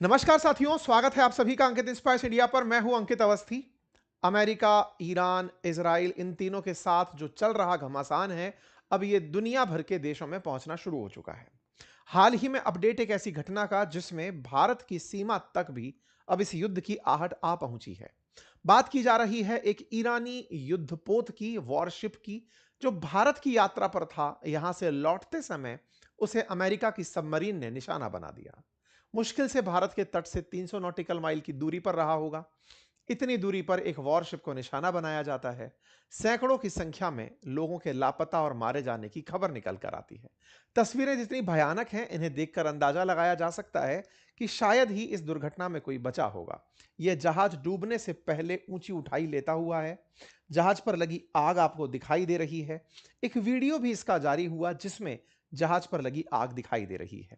नमस्कार साथियों, स्वागत है आप सभी का अंकित इंस्पायर्स इंडिया पर। मैं हूं अंकित अवस्थी। अमेरिका, ईरान, इजराइल इन तीनों के साथ जो चल रहा घमासान है, अब ये दुनिया भर के देशों में पहुंचना शुरू हो चुका है। हाल ही में अपडेट एक ऐसी घटना का जिसमें भारत की सीमा तक भी अब इस युद्ध की आहट आ पहुंची है। बात की जा रही है एक ईरानी युद्धपोत की, वॉरशिप की, जो भारत की यात्रा पर था। यहां से लौटते समय उसे अमेरिका की सबमरीन ने निशाना बना दिया। मुश्किल से भारत के तट से 300 नॉटिकल माइल की दूरी पर रहा होगा। इतनी दूरी पर एक वॉरशिप को निशाना बनाया जाता है। सैकड़ों की संख्या में लोगों के लापता और मारे जाने की खबर निकल कर आती है। तस्वीरें जितनी भयानक हैं, इन्हें देखकर अंदाजा लगाया जा सकता है कि शायद ही इस दुर्घटना में कोई बचा होगा। यह जहाज डूबने से पहले ऊंची उठाई लेता हुआ है। जहाज पर लगी आग आपको दिखाई दे रही है। एक वीडियो भी इसका जारी हुआ जिसमें जहाज पर लगी आग दिखाई दे रही है।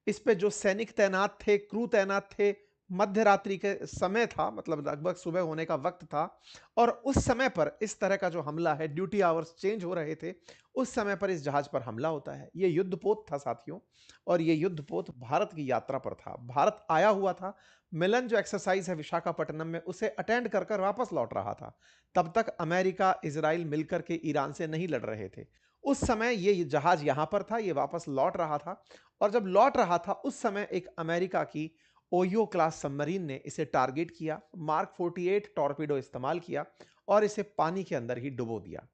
इस पे जो सैनिक तैनात थे, क्रू तैनात थे, मध्य रात्रि के समय था, मतलब लगभग सुबह होने का वक्त था। और उस समय पर इस तरह का जो हमला है, ड्यूटी आवर्स चेंज हो रहे थे, उस समय पर इस जहाज पर हमला होता है। ये युद्धपोत था साथियों। और ये युद्धपोत भारत की यात्रा पर था, भारत आया हुआ था। मिलन जो एक्सरसाइज है विशाखापट्टनम में, उसे अटेंड कर कर वापस लौट रहा था। तब तक अमेरिका, इजराइल मिलकर के ईरान से नहीं लड़ रहे थे। उस समय ये जहाज यहां पर था, ये वापस लौट रहा था। और जब लौट रहा था उस समय एक अमेरिका की ओयो क्लास सबमरीन ने इसे टारगेट किया, मार्क 48 टॉर्पीडो इस्तेमाल किया और इसे पानी के अंदर ही डुबो दिया।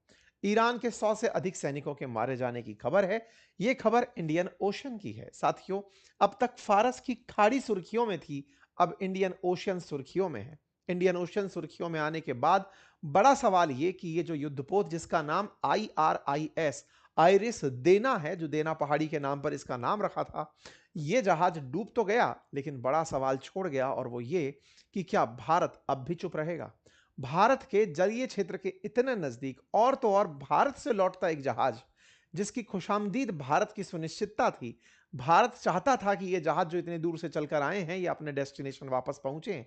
ईरान के 100 से अधिक सैनिकों के मारे जाने की खबर है। यह खबर इंडियन ओशन की है साथियों। अब तक फारस की खाड़ी सुर्खियों में थी, अब इंडियन ओशन सुर्खियों में है। इंडियन ओशन सुर्खियों में आने के बाद बड़ा सवाल यह कि ये जो युद्धपोत जिसका नाम IRIS आइरिस देना है, जो देना पहाड़ी के नाम पर इसका नाम रखा था, यह जहाज डूब तो गया लेकिन बड़ा सवाल छोड़ गया, और वो ये कि क्या भारत अब भी चुप रहेगा। भारत के जलीय क्षेत्र के इतने नजदीक, और तो और भारत से लौटता एक जहाज जिसकी खुशामदीद भारत की सुनिश्चितता थी। भारत चाहता था कि यह जहाज जो इतने दूर से चलकर आए हैं, ये अपने डेस्टिनेशन वापस पहुंचे।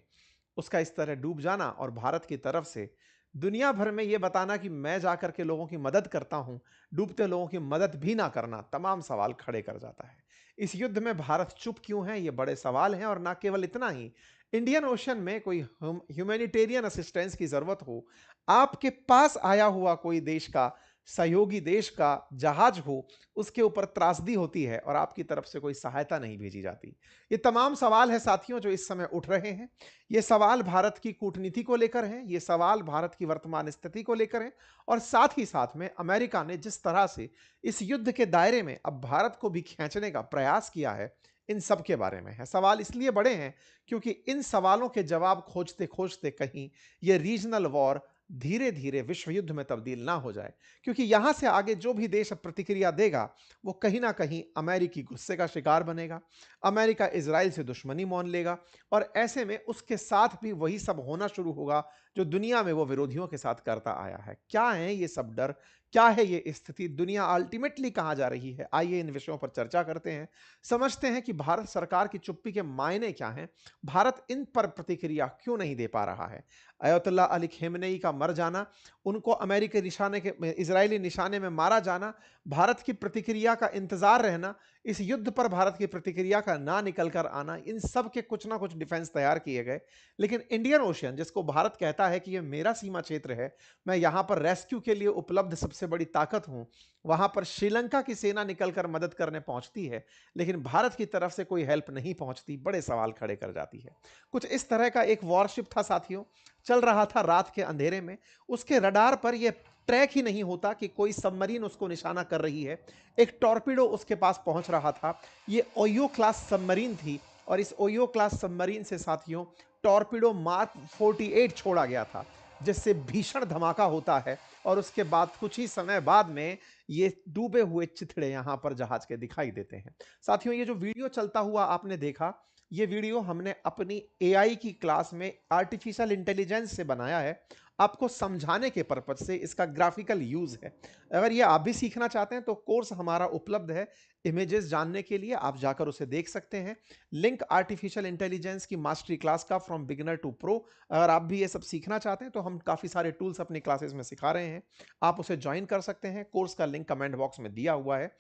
उसका इस तरह डूब जाना और भारत की तरफ से दुनिया भर में यह बताना कि मैं जाकर के लोगों की मदद करता हूं, डूबते लोगों की मदद भी ना करना, तमाम सवाल खड़े कर जाता है। इस युद्ध में भारत चुप क्यों है, ये बड़े सवाल हैं। और ना केवल इतना ही, इंडियन ओशन में कोई ह्यूमैनिटेरियन असिस्टेंस की जरूरत हो, आपके पास आया हुआ कोई देश का, सहयोगी देश का जहाज हो, उसके ऊपर त्रासदी होती है और आपकी तरफ से कोई सहायता नहीं भेजी जाती। ये तमाम सवाल है साथियों जो इस समय उठ रहे हैं। ये सवाल भारत की कूटनीति को लेकर है, ये सवाल भारत की वर्तमान स्थिति को लेकर है। और साथ ही साथ में अमेरिका ने जिस तरह से इस युद्ध के दायरे में अब भारत को भी खींचने का प्रयास किया है, इन सब के बारे में है। सवाल इसलिए बड़े हैं क्योंकि इन सवालों के जवाब खोजते खोजते कहीं ये रीजनल वॉर धीरे धीरे विश्व युद्ध में तब्दील ना हो जाए। क्योंकि यहां से आगे जो भी देश प्रतिक्रिया देगा, वो कहीं ना कहीं अमेरिकी गुस्से का शिकार बनेगा। अमेरिका इजराइल से दुश्मनी मान लेगा, और ऐसे में उसके साथ भी वही सब होना शुरू होगा जो दुनिया में वो विरोधियों के साथ करता आया है। क्या है ये सब डर, क्या है ये स्थिति, दुनिया अल्टीमेटली कहां जा रही है, आइए इन विषयों पर चर्चा करते हैं। समझते हैं कि भारत सरकार की चुप्पी के मायने क्या हैं, भारत इन पर प्रतिक्रिया क्यों नहीं दे पा रहा है। अयतुल्ला अली खेमनेई का मर जाना, उनको अमेरिकी निशाने के इजरायली निशाने में मारा जाना, भारत की प्रतिक्रिया का इंतजार रहना, इस युद्ध पर भारत की प्रतिक्रिया का ना निकल कर आना, इन सब के कुछ ना कुछ डिफेंस तैयार किए गए। लेकिन इंडियन ओशियन, जिसको भारत कहता है कि यह मेरा सीमा क्षेत्र है, मैं यहां पर रेस्क्यू के लिए उपलब्ध सबसे बड़ी ताकत हूं, वहां पर श्रीलंका की सेना निकलकर मदद करने पहुंचती है, लेकिन भारत की तरफ से कोई हेल्प नहीं पहुंचती, बड़े सवाल खड़े कर जाती है। कुछ इस तरह का एक वॉरशिप था साथियों, चल रहा था रात के अंधेरे में। उसके रडार पर यह ट्रैक ही नहीं होता कि कोई सबमरीन उसको निशाना कर रही है। एक टॉर्पीडो उसके पास पहुंच रहा था। यह ओयो क्लास सबमरीन थी, और इस ओयो क्लास सबमरीन से साथियों टॉर्पीडो मार्क 48 छोड़ा गया था, जिससे भीषण धमाका होता है। और उसके बाद कुछ ही समय बाद में ये डूबे हुए चिथड़े यहां पर जहाज के दिखाई देते हैं। साथियों, ये जो वीडियो चलता हुआ आपने देखा, ये वीडियो हमने अपनी एआई की क्लास में आर्टिफिशियल इंटेलिजेंस से बनाया है। आपको समझाने के पर्पज से इसका ग्राफिकल यूज है। अगर ये आप भी सीखना चाहते हैं तो कोर्स हमारा उपलब्ध है। इमेजेस जानने के लिए आप जाकर उसे देख सकते हैं। लिंक आर्टिफिशियल इंटेलिजेंस की मास्टरी क्लास का, फ्रॉम बिगिनर टू प्रो। अगर आप भी ये सब सीखना चाहते हैं तो हम काफी सारे टूल्स अपनी क्लासेस में सिखा रहे हैं, आप उसे ज्वाइन कर सकते हैं। कोर्स का लिंक कमेंट बॉक्स में दिया हुआ है।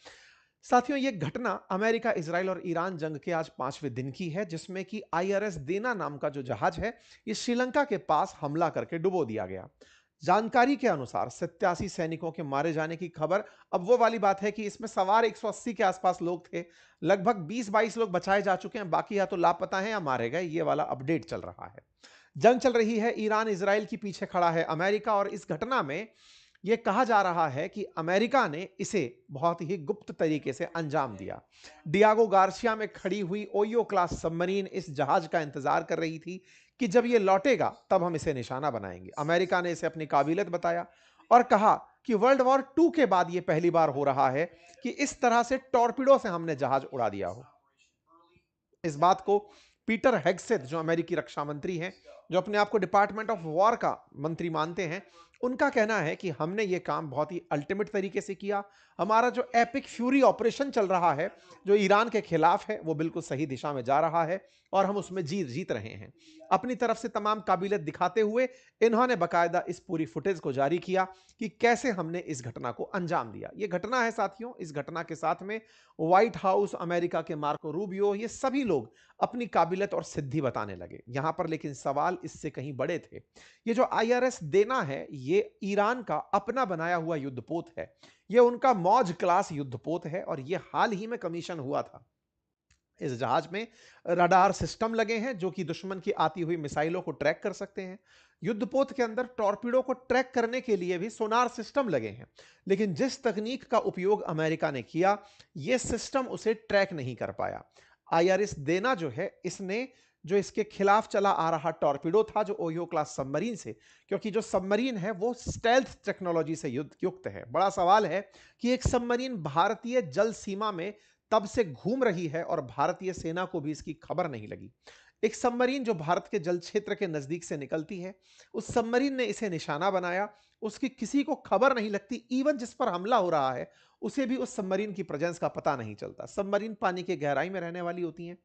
साथियों, ये घटना अमेरिका, इजराइल और ईरान जंग के आज 5वें दिन की है, जिसमें कि आईआरएस देना नाम का जो जहाज है, ये श्रीलंका के पास हमला करके डुबो दिया गया। जानकारी के अनुसार 87 सैनिकों के मारे जाने की खबर। अब वो वाली बात है कि इसमें सवार 180 के आसपास लोग थे। लगभग 20-22 लोग बचाए जा चुके हैं, बाकी या तो लापता हैं या मारे गए। ये वाला अपडेट चल रहा है। जंग चल रही है, ईरान इजराइल के पीछे खड़ा है अमेरिका, और इस घटना में यह कहा जा रहा है कि अमेरिका ने इसे बहुत ही गुप्त तरीके से अंजाम दिया। डियागो गार्सिया में खड़ी हुई ओयो क्लास सबमरीन इस जहाज का इंतजार कर रही थी कि जब यह लौटेगा तब हम इसे निशाना बनाएंगे। अमेरिका ने इसे अपनी काबिलियत बताया और कहा कि वर्ल्ड वॉर 2 के बाद यह पहली बार हो रहा है कि इस तरह से टॉर्पिडो से हमने जहाज उड़ा दिया हो। इस बात को पीटर हेगसेथ, जो अमेरिकी रक्षा मंत्री हैं, जो अपने आप को डिपार्टमेंट ऑफ वॉर का मंत्री मानते हैं, उनका कहना है कि हमने ये काम बहुत ही अल्टीमेट तरीके से किया। हमारा जो एपिक फ्यूरी ऑपरेशन चल रहा है, जो ईरान के खिलाफ है, वो बिल्कुल सही दिशा में जा रहा है और हम उसमें जीत रहे हैं। अपनी तरफ से तमाम काबिलियत दिखाते हुए इन्होंने बकायदा इस पूरी फुटेज को जारी किया कि कैसे हमने इस घटना को अंजाम दिया। ये घटना है साथियों, इस घटना के साथ में व्हाइट हाउस, अमेरिका के मार्को रूबियो, ये सभी लोग अपनी काबिलियत और सिद्धि बताने लगे यहां पर। लेकिन सवाल इससे कहीं बड़े थे। ये जो आईआरएस देना है, ये ईरान का अपना बनाया हुआ युद्धपोत है। ये उनका मौज क्लास युद्धपोत है और ये हाल ही में कमीशन हुआ था। इस जहाज में रडार सिस्टम लगे हैं जो कि दुश्मन की आती हुई मिसाइलों को ट्रैक कर सकते हैं। युद्धपोत के अंदर टॉर्पीडो को ट्रैक करने के लिए भी सोनार सिस्टम लगे हैं। लेकिन जिस तकनीक का उपयोग अमेरिका ने किया, यह सिस्टम उसे ट्रैक नहीं कर पाया। आईआरएस देना जो है, इसने जो इसके खिलाफ चला आ रहा टॉर्पीडो था, जो ओयो क्लास सबमरीन से, क्योंकि जो सबमरीन है वो स्टेल्थ टेक्नोलॉजी से युक्त है। बड़ा सवाल है कि एक सबमरीन भारतीय जल सीमा में तब से घूम रही है और भारतीय सेना को भी इसकी खबर नहीं लगी। एक सबमरीन जो भारत के जल क्षेत्र के नजदीक से निकलती है, उस सबमरीन ने इसे निशाना बनाया। उसकी किसी को खबर नहीं लगती। इवन जिस पर हमला हो रहा है, उसे भी उस सबमरीन की प्रेजेंस का पता नहीं चलता। सबमरीन पानी के गहराई में रहने वाली होती हैं।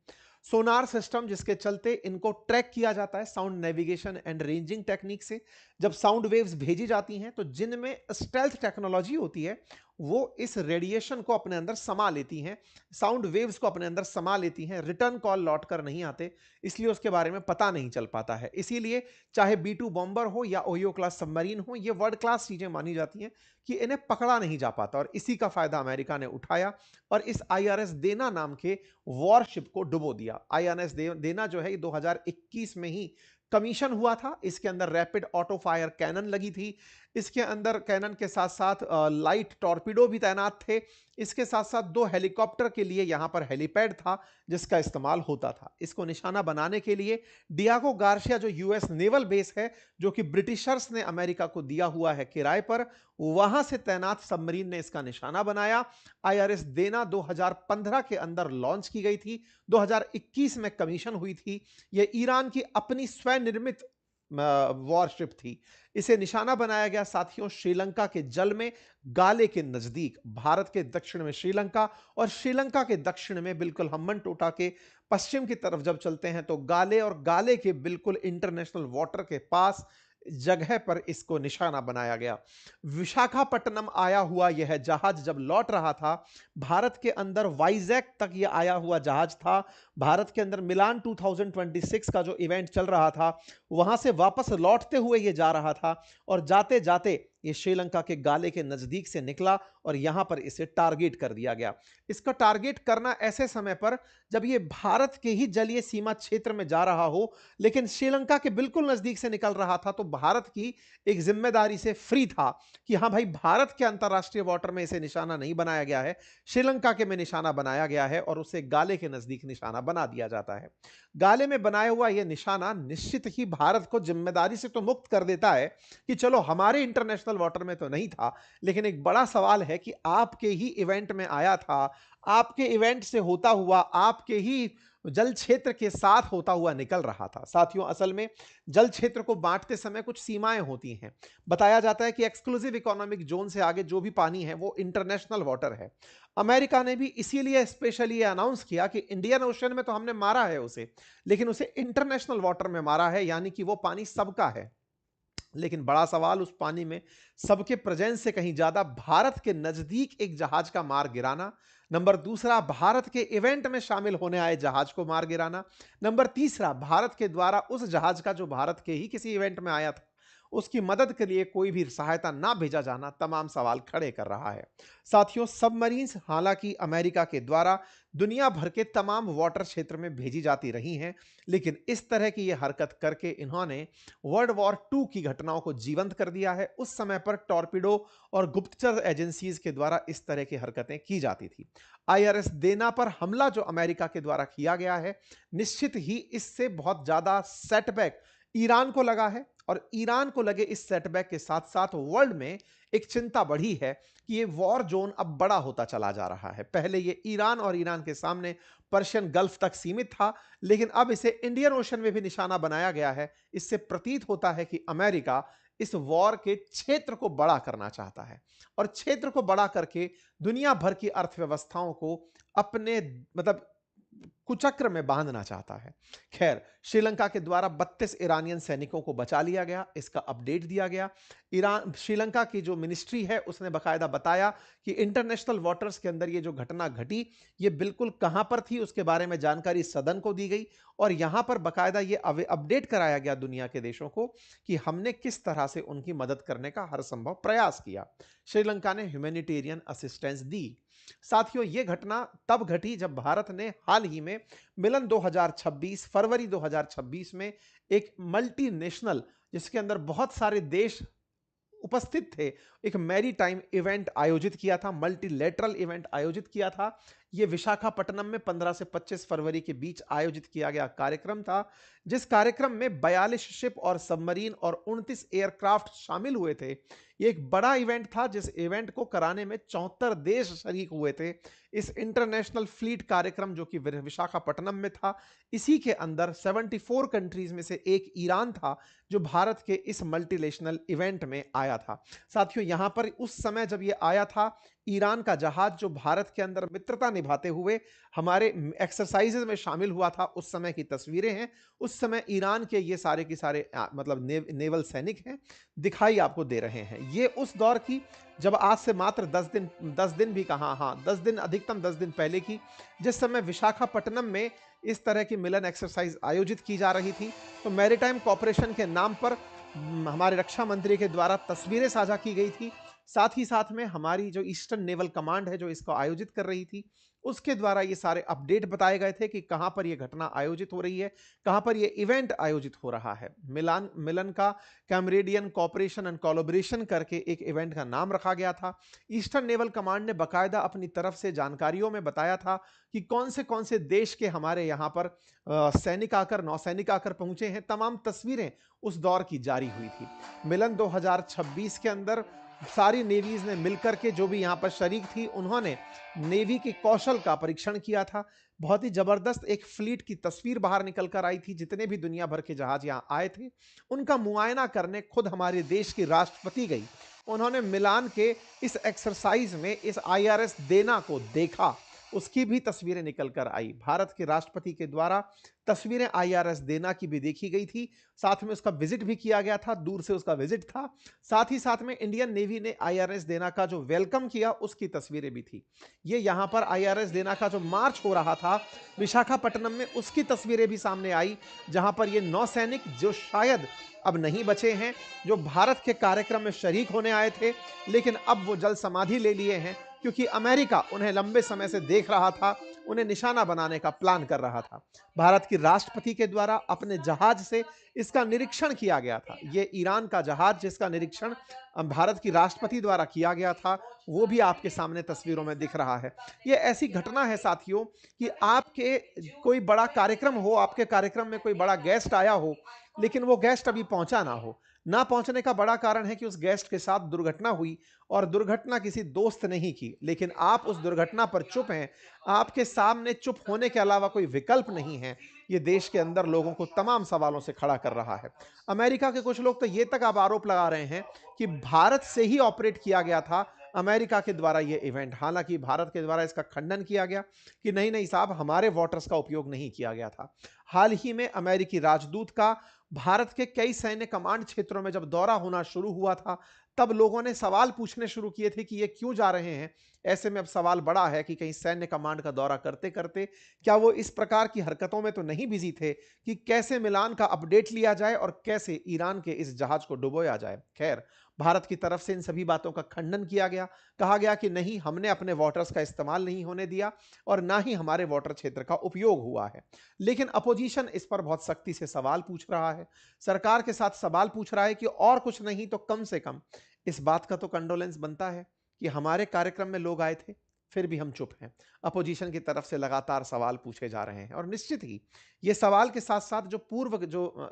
सोनार सिस्टम जिसके चलते इनको ट्रैक किया जाता है sound navigation and ranging technique से। जब साउंड वेव्स भेजी जाती हैं तो जिनमें स्टेल्थ टेक्नोलॉजी होती है, वो इस रेडिएशन को अपने अंदर समा लेती हैं, साउंड वेव्स को अपने अंदर समा लेती हैं। रिटर्न कॉल लौट कर नहीं आते, इसलिए उसके बारे में पता नहीं चल पाता है। इसीलिए चाहे B2 बॉम्बर हो या ओयो क्लास सबमरीन हो, ये वर्ल्ड क्लास चीजें मानी जाती हैं कि इन्हें पकड़ा नहीं जा पाता। और इसी का फायदा अमेरिका ने उठाया और इस आईआरएस देना नाम के वॉरशिप को डुबो दिया। आईएनएस देना जो है, ये 2021 में ही कमीशन हुआ था। इसके अंदर रैपिड ऑटो फायर कैनन लगी थी। इसके अंदर कैनन के साथ साथ लाइट टॉर्पीडो भी तैनात थे। इसके साथ साथ 2 हेलीकॉप्टर के लिए यहां पर हेलीपैड था जिसका इस्तेमाल होता था। इसको निशाना बनाने के लिए डियागो गार्सिया, जो यूएस नेवल बेस है, जो कि ब्रिटिशर्स ने अमेरिका को दिया हुआ है किराए पर, वहां से तैनात सबमरीन ने इसका निशाना बनाया। आईआरएस देना 2015 के अंदर लॉन्च की गई थी, 2021 में कमीशन हुई थी। यह ईरान की अपनी स्वनिर्मित वॉरशिप थी। इसे निशाना बनाया गया साथियों श्रीलंका के जल में, गाले के नजदीक। भारत के दक्षिण में श्रीलंका और श्रीलंका के दक्षिण में बिल्कुल हम्बनटोटा के पश्चिम की तरफ जब चलते हैं तो गाले, और गाले के बिल्कुल इंटरनेशनल वाटर के पास जगह पर इसको निशाना बनाया गया। विशाखापट्टनम आया हुआ यह जहाज जब लौट रहा था, भारत के अंदर वाइजैक तक यह आया हुआ जहाज था। भारत के अंदर मिलान 2026 का जो इवेंट चल रहा था, वहां से वापस लौटते हुए यह जा रहा था और जाते जाते ये श्रीलंका के गाले के नजदीक से निकला और यहां पर इसे टारगेट कर दिया गया। इसका टारगेट करना ऐसे समय पर जब ये भारत के ही जलीय सीमा क्षेत्र में जा रहा हो, लेकिन श्रीलंका के बिल्कुल नजदीक से निकल रहा था, तो भारत की एक जिम्मेदारी से फ्री था कि हां भाई, भारत के अंतरराष्ट्रीय वाटर में इसे निशाना नहीं बनाया गया है, श्रीलंका के में निशाना बनाया गया है और उसे गाले के नजदीक निशाना बना दिया जाता है। गाले में बनाया हुआ यह निशाना निश्चित ही भारत को जिम्मेदारी से तो मुक्त कर देता है कि चलो, हमारे इंटरनेशनल वाटर में तो नहीं था, लेकिन एक बड़ा सवाल है कि आपके ही इवेंट में आया था, आपके इवेंट से होता हुआ, आपके ही जल क्षेत्र के साथ होता हुआ निकल रहा था। साथियों, असल में जल क्षेत्र को बांटते समय कुछ सीमाएं होती हैं। बताया जाता है कि एक्सक्लूसिव इकोनॉमिक जोन से आगे जो भी पानी है वो इंटरनेशनल वाटर है। अमेरिका ने भी इसीलिए स्पेशली अनाउंस किया कि इंडियन ओशन में तो हमने मारा है उसे, लेकिन उसे इंटरनेशनल वाटर में मारा है, यानी कि वो पानी सबका है। लेकिन बड़ा सवाल उस पानी में सबके प्रेजेंस से कहीं ज्यादा भारत के नजदीक एक जहाज का मार गिराना, नंबर दूसरा भारत के इवेंट में शामिल होने आए जहाज को मार गिराना, नंबर तीसरा भारत के द्वारा उस जहाज का जो भारत के ही किसी इवेंट में आया था उसकी मदद के लिए कोई भी सहायता ना भेजा जाना तमाम सवाल खड़े कर रहा है। साथियों, सबमरीन्स हालांकि अमेरिका के द्वारा दुनिया भर के तमाम वाटर क्षेत्र में भेजी जाती रही हैं, लेकिन इस तरह की यह हरकत करके इन्होंने वर्ल्ड वॉर टू की घटनाओं को जीवंत कर दिया है। उस समय पर टॉर्पिडो और गुप्तचर एजेंसीज के द्वारा इस तरह की हरकतें की जाती थी। आईआरएस देना पर हमला जो अमेरिका के द्वारा किया गया है, निश्चित ही इससे बहुत ज्यादा सेटबैक ईरान को लगा है, और ईरान को लगे इस सेटबैक के साथ साथ वर्ल्ड में एक चिंता बढ़ी है कि ये वॉर जोन अब बड़ा होता चला जा रहा है। पहले ये ईरान और ईरान के सामने पर्शियन गल्फ तक सीमित था, लेकिन अब इसे इंडियन ओशन में भी निशाना बनाया गया है। इससे प्रतीत होता है कि अमेरिका इस वॉर के क्षेत्र को बड़ा करना चाहता है, और क्षेत्र को बड़ा करके दुनिया भर की अर्थव्यवस्थाओं को अपने मतलब कुचक्र में बांधना चाहता है। खैर, श्रीलंका के द्वारा 32 ईरानियन सैनिकों को बचा लिया गया, इसका अपडेट दिया गया। ईरान श्रीलंका की जो मिनिस्ट्री है उसने बकायदा बताया कि इंटरनेशनल वाटर्स के अंदर ये जो घटना घटी ये बिल्कुल कहां पर थी उसके बारे में जानकारी सदन को दी गई, और यहां पर बकायदा ये अपडेट कराया गया दुनिया के देशों को कि हमने किस तरह से उनकी मदद करने का हर संभव प्रयास किया। श्रीलंका ने ह्यूमैनिटेरियन असिस्टेंस दी। साथियों, यह घटना तब घटी जब भारत ने हाल ही में मिलन 2026 फरवरी 2026 में एक मल्टीनेशनल, जिसके अंदर बहुत सारे देश उपस्थित थे, एक मैरीटाइम इवेंट आयोजित किया था, मल्टीलेटरल इवेंट आयोजित किया था। यह विशाखापट्टनम में 15 से 25 फरवरी के बीच आयोजित किया गया कार्यक्रम था, जिस कार्यक्रम में 42 शिप और सबमरीन और 29 एयरक्राफ्ट शामिल हुए थे। यह एक बड़ा इवेंट था जिस इवेंट को कराने में 74 देश शरीक हुए थे। इस इंटरनेशनल फ्लीट कार्यक्रम जो कि विशाखापट्टनम में था, इसी के अंदर 74 कंट्रीज में से एक ईरान था जो भारत के इस मल्टीनेशनल इवेंट में आया था। साथियों, यहां पर उस समय जब ये आया था, ईरान का जहाज जो भारत के अंदर मित्रता निभाते हुए हमारे एक्सरसाइजेज में शामिल हुआ था, उस समय की तस्वीरें हैं। उस समय ईरान के ये सारे के सारे मतलब नेवल सैनिक हैं, दिखाई आपको दे रहे हैं। ये उस दौर की जब आज से मात्र 10 दिन भी कहां, हाँ 10 दिन, अधिकतम 10 दिन पहले की, जिस समय विशाखापट्टनम में इस तरह की मिलन एक्सरसाइज आयोजित की जा रही थी। तो मैरीटाइम कॉर्पोरेशन के नाम पर हमारे रक्षा मंत्री के द्वारा तस्वीरें साझा की गई थी। साथ ही साथ में हमारी जो ईस्टर्न नेवल कमांड है जो इसको आयोजित कर रही थी, उसके द्वारा ये सारे अपडेट बताए गए थे कि कहां पर यह घटना आयोजित हो रही है, कहां पर यह इवेंट आयोजित हो रहा है। मिलन का कैमरेडियन कॉपरेशन एंड कोलैबोरेशन करके एक इवेंट का नाम रखा गया था। ईस्टर्न नेवल कमांड ने बकायदा अपनी तरफ से जानकारियों में बताया था कि कौन से देश के हमारे यहां पर सैनिक आकर, नौसैनिक आकर पहुंचे हैं। तमाम तस्वीरें उस दौर की जारी हुई थी। मिलन 2026 के अंदर सारी नेवीज ने मिलकर के, जो भी यहां पर शरीक थी, उन्होंने नेवी के कौशल का परीक्षण किया था। बहुत ही जबरदस्त एक फ्लीट की तस्वीर बाहर निकल कर आई थी। जितने भी दुनिया भर के जहाज यहां आए थे उनका मुआयना करने खुद हमारे देश की राष्ट्रपति गई। उन्होंने मिलान के इस एक्सरसाइज में इस आईआरएस देना को देखा, उसकी भी तस्वीरें निकल कर आई। भारत के राष्ट्रपति के द्वारा तस्वीरें आईआरएस देना की भी देखी गई थी, साथ में उसका विजिट भी किया गया था, दूर से उसका विजिट था। साथ ही साथ में इंडियन नेवी ने आईआरएस देना का जो वेलकम किया उसकी तस्वीरें भी थी। ये यहां पर आईआरएस देना का जो मार्च हो रहा था विशाखापट्टनम में, उसकी तस्वीरें भी सामने आई, जहां पर ये नौसैनिक जो शायद अब नहीं बचे हैं, जो भारत के कार्यक्रम में शरीक होने आए थे, लेकिन अब वो जल समाधि ले लिए हैं, क्योंकि अमेरिका उन्हें लंबे समय से देख रहा था, उन्हें निशाना बनाने का प्लान कर रहा था। भारत की राष्ट्रपति के द्वारा अपने जहाज से इसका निरीक्षण किया गया था। यह ईरान का जहाज जिसका निरीक्षण भारत की राष्ट्रपति द्वारा किया गया था, वो भी आपके सामने तस्वीरों में दिख रहा है। यह ऐसी घटना है साथियों कि आपके कोई बड़ा कार्यक्रम हो, आपके कार्यक्रम में कोई बड़ा गेस्ट आया हो, लेकिन वो गेस्ट अभी पहुंचा ना हो। ना पहुंचने का बड़ा कारण है कि उस गेस्ट के साथ दुर्घटना हुई, और दुर्घटना किसी दोस्त ने ही की, लेकिन आप उस दुर्घटना पर चुप हैं। आपके सामने चुप होने के अलावा कोई विकल्प नहीं है। ये देश के अंदर लोगों को तमाम सवालों से खड़ा कर रहा है। अमेरिका के कुछ लोग तो ये तक अब आरोप लगा रहे हैं कि भारत से ही ऑपरेट किया गया था अमेरिका के द्वारा ये इवेंट। हालांकि भारत के द्वारा इसका खंडन किया गया कि नहीं नहीं साहब, हमारे वाटर्स का उपयोग नहीं किया गया था। हाल ही में अमेरिकी राजदूत का भारत के कई सैन्य कमांड क्षेत्रों में जब दौरा होना शुरू हुआ था, तब लोगों ने सवाल पूछने शुरू किए थे कि ये क्यों जा रहे हैं। ऐसे में अब सवाल बड़ा है कि कहीं सैन्य कमांड का दौरा करते करते क्या वो इस प्रकार की हरकतों में तो नहीं बिजी थे कि कैसे मिलान का अपडेट लिया जाए और कैसे ईरान के इस जहाज को डुबोया जाए। खैर, भारत की तरफ से इन सभी बातों का खंडन किया गया। कहा गया कि नहीं, हमने अपने वाटर्स का इस्तेमाल नहीं होने दिया और ना ही हमारे वाटर क्षेत्र का उपयोग हुआ है। लेकिन अपोजिशन इस पर बहुत सख्ती से सवाल पूछ रहा है। सरकार के साथ सवाल पूछ रहा है कि और कुछ नहीं तो कम से कम इस बात का तो कंडोलेंस बनता है कि हमारे कार्यक्रम में लोग आए थे, फिर भी हम चुप हैं। अपोजिशन की तरफ से लगातार सवाल पूछे जा रहे हैं और निश्चित ही ये सवाल के साथ साथ जो पूर्व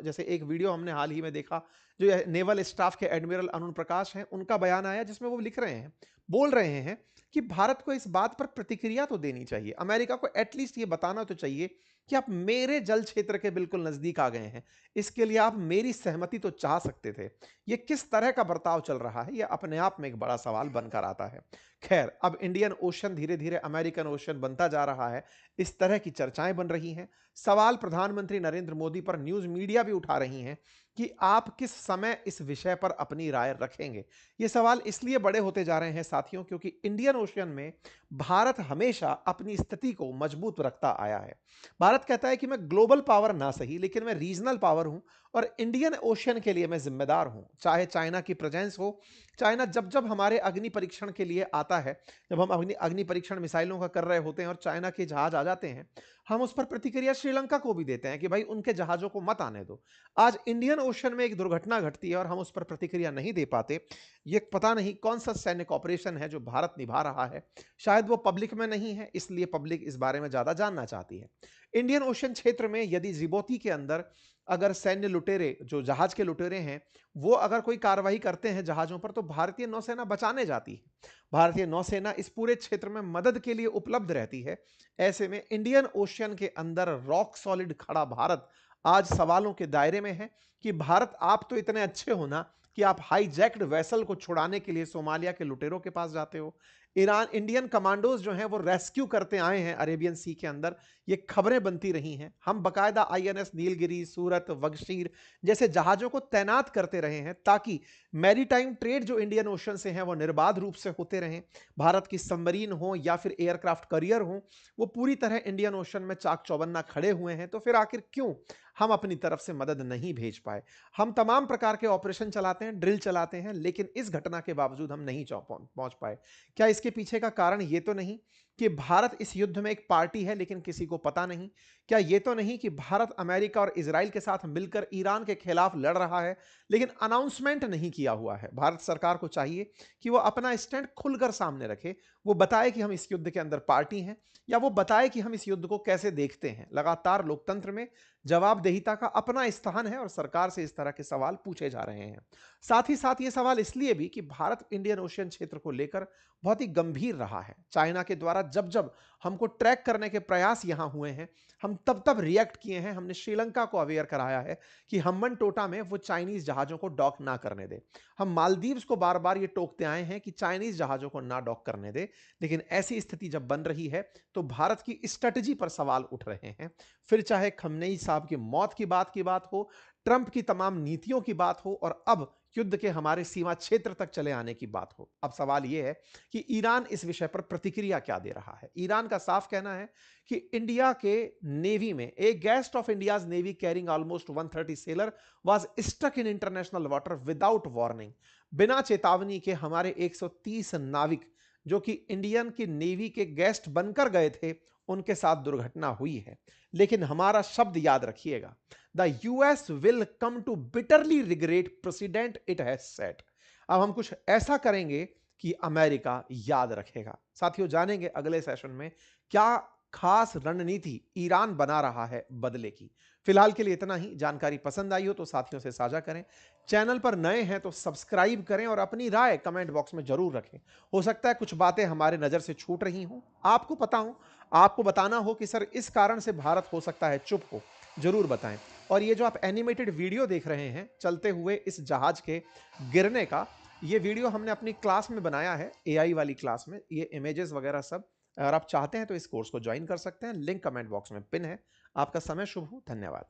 जैसे एक वीडियो हमने हाल ही में देखा, जो नेवल स्टाफ के एडमिरल अरुण प्रकाश हैं, उनका बयान आया जिसमें वो लिख रहे हैं, बोल रहे हैं कि भारत को इस बात पर प्रतिक्रिया तो देनी चाहिए, अमेरिका को एटलीस्ट ये बताना तो चाहिए कि आप मेरे जल क्षेत्र के बिल्कुल नजदीक आ गए हैं, इसके लिए आप मेरी सहमति तो चाह सकते थे। ये किस तरह का बर्ताव चल रहा है, यह अपने आप में एक बड़ा सवाल बनकर आता है। खैर, अब इंडियन ओशन धीरे धीरे अमेरिकन ओशन बनता जा रहा है, इस तरह की चर्चाएं बन रही हैं। सवाल प्रधानमंत्री नरेंद्र मोदी पर न्यूज मीडिया भी उठा रही हैं कि आप किस समय इस विषय पर अपनी राय रखेंगे। ये सवाल इसलिए बड़े होते जा रहे हैं साथियों, क्योंकि इंडियन ओशन में भारत हमेशा अपनी स्थिति को मजबूत रखता आया है। भारत कहता है कि मैं ग्लोबल पावर ना सही, लेकिन मैं रीजनल पावर हूं और इंडियन ओशन के लिए मैं जिम्मेदार हूं। चाहे चाइना की प्रेजेंस हो, चाइना जब जब हमारे अग्नि परीक्षण के लिए आता है, जब हम अग्नि अग्नि परीक्षण मिसाइलों का कर रहे होते हैं और चाइना के जहाज आ जाते हैं, हम उस पर प्रतिक्रिया श्रीलंका को भी देते हैं कि भाई उनके जहाजों को मत आने दो। आज इंडियन ओशन में एक दुर्घटना घटती है और हम उस पर प्रतिक्रिया नहीं दे पाते। ये पता नहीं कौन सा सैनिक ऑपरेशन है जो भारत निभा रहा है। शायद वो पब्लिक में नहीं है, इसलिए पब्लिक इस बारे में ज्यादा जानना चाहती है। इंडियन ओशन क्षेत्र में यदि जिबोती के अंदर अगर सैन्य लुटेरे, जो जहाज के लुटेरे हैं, वो अगर कोई कार्रवाई करते हैं जहाजों पर, तो भारतीय नौसेना बचाने जाती है। भारतीय नौसेना इस पूरे क्षेत्र में मदद के लिए उपलब्ध रहती है। ऐसे में इंडियन ओशन के अंदर रॉक सॉलिड खड़ा भारत आज सवालों के दायरे में है कि भारत, आप तो इतने अच्छे हो ना कि आप हाईजैक्ड वेसल को छुड़ाने के लिए सोमालिया के लुटेरों के पास जाते हो। ईरान इंडियन कमांडोज जो हैं वो रेस्क्यू करते आए हैं अरेबियन सी के अंदर, ये खबरें बनती रही हैं। हम बकायदा आईएनएस नीलगिरी, सूरत, वगशीर जैसे जहाजों को तैनात करते रहे हैं ताकि मैरीटाइम ट्रेड जो इंडियन ओशन से है वो निर्बाध रूप से होते रहें। भारत की सबमरीन हो या फिर एयरक्राफ्ट करियर हो, वो पूरी तरह इंडियन ओशन में चाक चौबन्ना खड़े हुए हैं। तो फिर आखिर क्यों हम अपनी तरफ से मदद नहीं भेज पाए? हम तमाम प्रकार के ऑपरेशन चलाते हैं, ड्रिल चलाते हैं, लेकिन इस घटना के बावजूद हम नहीं पहुंच पाए। क्या इसके पीछे का कारण ये तो नहीं कि भारत इस युद्ध में एक पार्टी है लेकिन किसी को पता नहीं? क्या ये तो नहीं कि भारत अमेरिका और इजराइल के साथ मिलकर ईरान के खिलाफ लड़ रहा है लेकिन अनाउंसमेंट नहीं किया हुआ है? भारत सरकार को चाहिए कि वो अपना स्टैंड खुलकर सामने रखे, वो बताए कि हम इस युद्ध के अंदर पार्टी हैं, या वो बताए कि हम इस युद्ध को कैसे देखते हैं। लगातार लोकतंत्र में जवाबदेहिता का अपना स्थान है और सरकार से इस तरह के सवाल पूछे जा रहे हैं। साथ ही साथ ये सवाल इसलिए भी कि भारत इंडियन ओशियन क्षेत्र को लेकर बहुत ही गंभीर रहा है। चाइना के द्वारा जब जब हमको ट्रैक करने के प्रयास यहां हुए हैं, हम तब तब रिएक्ट किए हैं। हमने श्रीलंका को अवेयर कराया है कि हम्बन टोटा में वो चाइनीज जहाजों को डॉक ना करने दे। हम मालदीव्स को बार बार ये टोकते आए हैं कि चाइनीज जहाजों को ना डॉक करने दे। लेकिन ऐसी स्थिति जब बन रही है तो भारत की स्ट्रेटजी पर सवाल उठ रहे हैं। फिर चाहे खमनेई साहब की मौत की बात हो, ट्रंप की तमाम नीतियों की बात हो, और अब युद्ध के हमारे सीमा क्षेत्र तक चले आने की बात हो। अब सवाल यह है कि ईरान इस विषय पर प्रतिक्रिया क्या दे रहा है। ईरान का साफ कहना है कि इंडिया के नेवी में एक guest of India's navy carrying almost 130 sailor was stuck in international water without warning. बिना चेतावनी के हमारे 130 नाविक जो कि इंडियन की नेवी के गेस्ट बनकर गए थे, उनके साथ दुर्घटना हुई है। लेकिन हमारा शब्द याद रखिएगा, the US will come to bitterly regret precedent it has set. अब हम कुछ ऐसा करेंगे कि अमेरिका याद रखेगा। साथियों, जानेंगे अगले सेशन में क्या खास रणनीति ईरान बना रहा है बदले की। फिलहाल के लिए इतना ही। जानकारी पसंद आई हो तो साथियों से साझा करें, चैनल पर नए हैं तो सब्सक्राइब करें और अपनी राय कमेंट बॉक्स में जरूर रखें। हो सकता है कुछ बातें हमारे नजर से छूट रही हों, आपको पता हो, आपको बताना हो कि सर इस कारण से भारत हो सकता है चुप हो, जरूर बताएं। और ये जो आप एनिमेटेड वीडियो देख रहे हैं चलते हुए इस जहाज के गिरने का, ये वीडियो हमने अपनी क्लास में बनाया है, एआई वाली क्लास में। ये इमेजेस वगैरह सब अगर आप चाहते हैं तो इस कोर्स को ज्वाइन कर सकते हैं, लिंक कमेंट बॉक्स में पिन है। आपका समय शुभ हो। धन्यवाद।